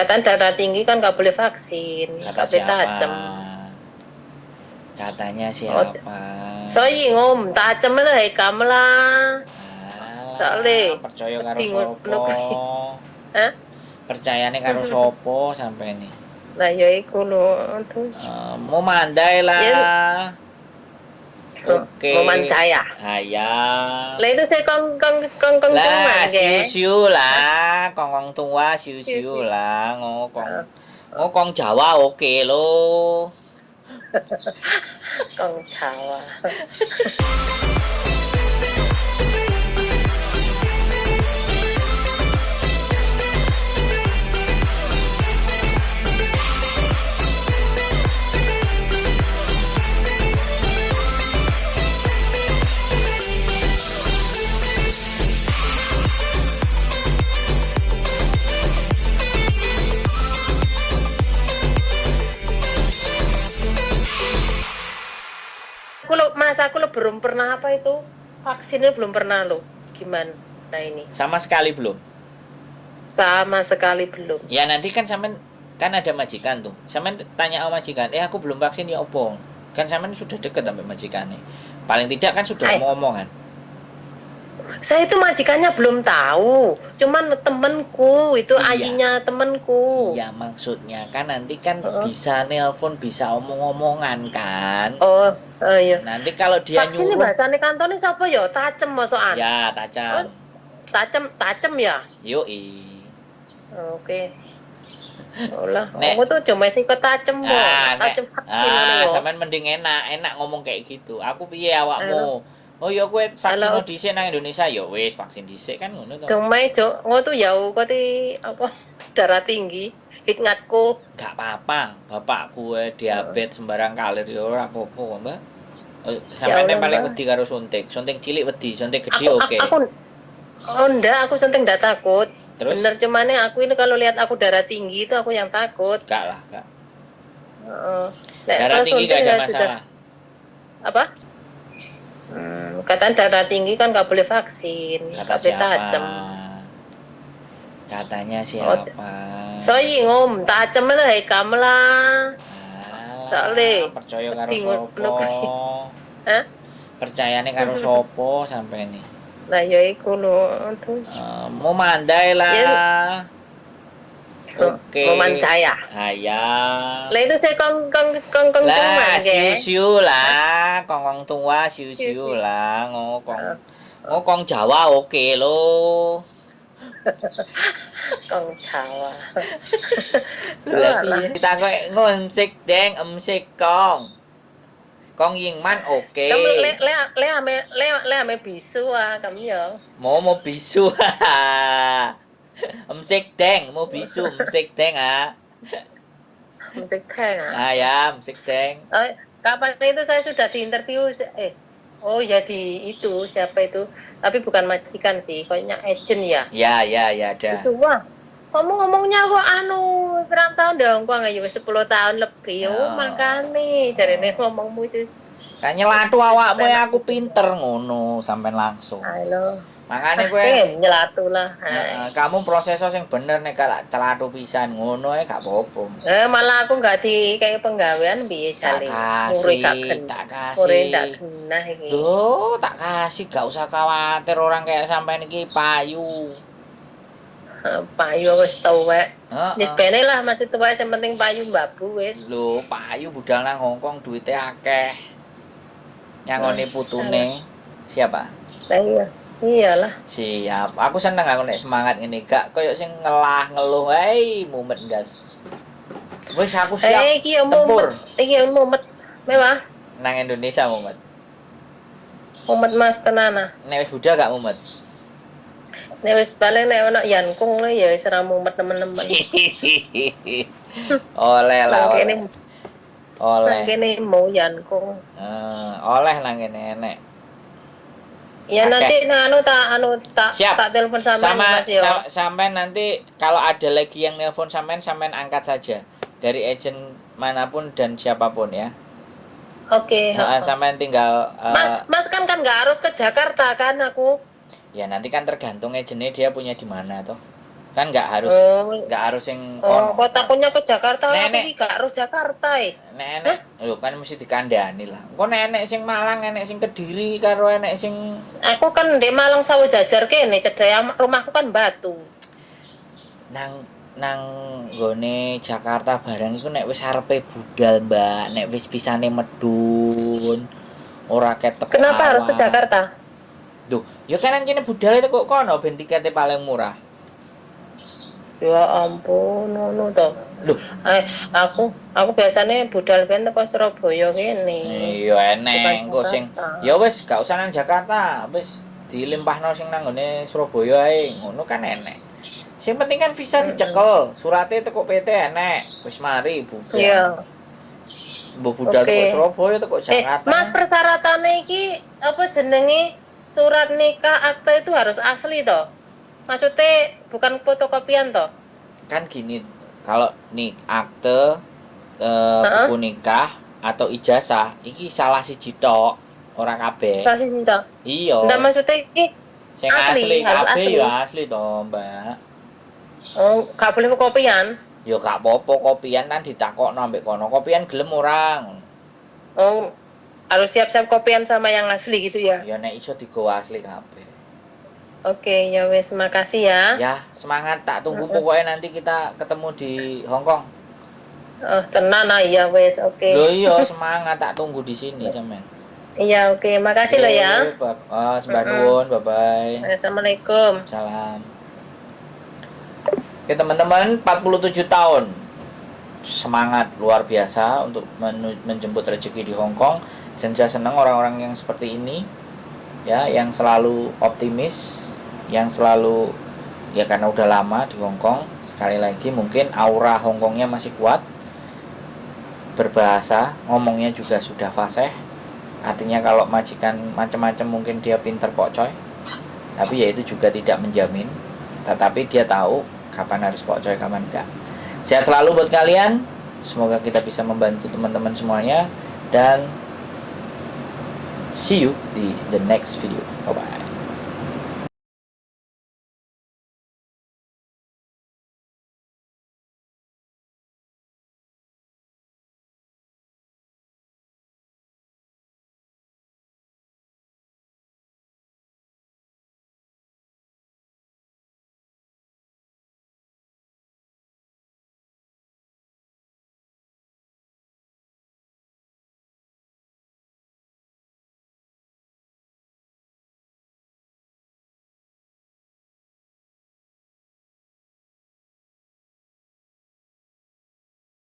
Katanya darah tinggi kan nggak boleh vaksin, Kata nggak boleh siapa? tajam. Katanya Oh, siapa? soalnya ngom tajam itu hai kamu lah. Alah, Soalnya percaya karo bingung sopo? Hah? Percayane karo sopo sampai ini? Nah ya iku lho. Mau mandai lah. Ya, Oke. mau mandai ya? Hayang. Lah itu saya kong Lah, cuman ke. siu lah, kongkong tua siu lah, ngokong Jawa oke lo. Kong Jawa. Aku lo belum pernah apa itu vaksinnya belum pernah lo. Gimana ini? Sama sekali belum. Sama sekali belum. Ya nanti kan sampean kan ada majikan tuh. Sampean tanya sama majikan, aku belum vaksin ya opo? Kan sampean sudah deket sampai majikannya. Paling tidak kan sudah ngomong kan. Saya itu majikannya belum tahu, cuman temenku itu ayinya temenku. Iya maksudnya kan nanti kan bisa nelpon, bisa omong-omongan kan. Oh iya. Nanti kalau dia vaksin ini bahasane kantone siapa ya? Tajam masokan. Ya tajam. Tajam ya. Yoi. Oke. Olah, kamu tuh cuma sih kok tajam mo, tajam vaksin loh. Sampean mending enak ngomong kayak gitu. Aku piye awakmu? Oh ya gue vaksin dhisik nang Indonesia ya wis vaksin dhisik kan ngono to. Cuma tuh jauh kok apa darah tinggi, ingatku. Gak apa-apa, bapakku diabetes sembarang kalir ya ora apa-apa, Mbak. Sampeyan paling wedi karo suntik. Suntik cilik wedi, suntik gede oke. Aku suntik enggak takut. Terus? Bener cuman aku ini kalau lihat aku darah tinggi itu aku yang takut. Gak lah, gak. Darah tinggi gak ada masalah. Apa? Katanya darah tinggi kan nggak boleh vaksin, kata nggak boleh tajam. Katanya siapa? Soalnya ngom tajam itu hai kamu lah. Soalnya percaya karo sopo? Percayane karo sopo sampai ini? Nah ya iku lho. Mau mandai lah. Ya. Oke. Mau mandai ya? Hayang. Lah itu saya kong cuman ke. Siu lah, kongkong tua siu lah, ngokong Jawa oke lo. Kong Jawa. Kita kok ngonsik deng emsik kong. Kong Yingman oke. Kamu le ame bisu kamu ya. Mau bisu. Emsik deng, mau bisu emsik deng Musik deng ya, musik deng. Kapan itu saya sudah diinterview oh ya di itu siapa itu tapi bukan majikan sih kayaknya agent ya. Ya ada. Itu wah kamu ngomongnya kok berapa tahun dong kok nggak 10 tahun lebih makane jarene ngomongmu terus kan nyelatu awakmu aku pinter ngono sampai langsung. Halo. Makanya gue nyelatu lah. Kamu prosesor yang bener nih kalau celatu pisan ngono gak apa-apa. Malah aku nggak di kayak penggawean piye jale. Tak kasih. Loh, tak kasih gak usah khawatir orang kayak sampai niki payu. Payu wis tuwek. Wis bene lah masih tuwek sing penting payu mbabu wis. Lho, payu budal nang Hongkong duite akeh. Nyangone putune. Siapa? Iya. Iyalah. Siap. Aku seneng aku nek semangat ini gak koyo sing ngeluh. Mumet ndas. Wis aku siap. Iki mumet. Mewah. Nang Indonesia mumet. Mumet Mas tenana. Nek wis budal gak mumet. Nek wis paling nek ono yankung le ya wis ora mumet temen-temen. Oleh lah. Oleh. Kene mau yankung. Oleh nang kene enek. Ya nanti tak telepon sampean Mas yo. Sampean nanti kalau ada lagi yang nelpon sampean angkat saja dari agent manapun dan siapapun ya. Oke. Sampean tinggal Mas kan nggak harus ke Jakarta kan aku. Ya nanti kan tergantung agentnya dia punya di mana toh. Kan Oh, nggak harus yang oh, kono. kok takutnya ke Jakarta, aku Nenek ki gak harus Jakarta nenek lho kan mesti dikandani lah. Engko nenek sing Malang, enek sing Kediri karo enek sing Aku kan di Malang Sawu Jajar kene, cedek rumahku kan Batu. nang nang nggone Jakarta barang iku nek wis arepe budal, Mbak, nek wis pisane medun, ora ketek Kenapa harus ke awak. Jakarta? Duh, ya kan kene budal itu kok kono ben tiketnya paling murah. Ya ampun, ngono to. Loh, Aku biasanya budal ben teko Surabaya kene. iya Bukan eneng engko sing Jakarta. ya wis gak usah nang Jakarta, wis dilimpahno sing nang nggone Surabaya ae, ngono kan enek. Sing penting kan visa dicekel, surate teko PT enek, wis mari budal. Iya. Mbok budal teko Oke. Surabaya teko Jakarta. Mas, persyaratannya iki apa jenenge surat nikah akte itu harus asli toh? Maksudnya bukan fotokopian toh? Kan gini, kalau nih akte buku nikah atau ijazah iki salah siji tok, ora kabeh. Pasti sih toh. Iya. Nggak, maksudnya iki Sing asli, harus kabeh asli. ya asli to, Mbak. Oh, gak boleh kopian. Ya gak apa-apa kopian kan ditakokno ambek kono. Kopian gelem orang. Oh, harus siap-siap kopian sama yang asli gitu ya. Ya nek iso digawa asli kabeh. Oke, ya wes, makasih ya. Ya, semangat tak tunggu pokoknya nanti kita ketemu di Hong Kong. Oh, tenan ah, ya wes, oke. Loh iya, semangat tak tunggu di sini, sampean. Iya, oke, makasih lo ya. Sembah nuwun, bye-bye. Assalamualaikum. Salam. Oke teman-teman, 47 tahun. Semangat luar biasa untuk menjemput rezeki di Hong Kong, dan saya senang orang-orang yang seperti ini ya, yang selalu optimis, yang selalu ya karena udah lama di Hong Kong. Sekali lagi mungkin aura Hong Kongnya masih kuat, berbahasa, ngomongnya juga sudah fasih. Artinya kalau majikan macam-macam mungkin dia pinter pokcoy, tapi ya itu juga tidak menjamin. Tetapi dia tahu kapan harus pokcoy, kapan enggak. Sehat selalu buat kalian. Semoga kita bisa membantu teman-teman semuanya, dan see you di the next video. Bye bye.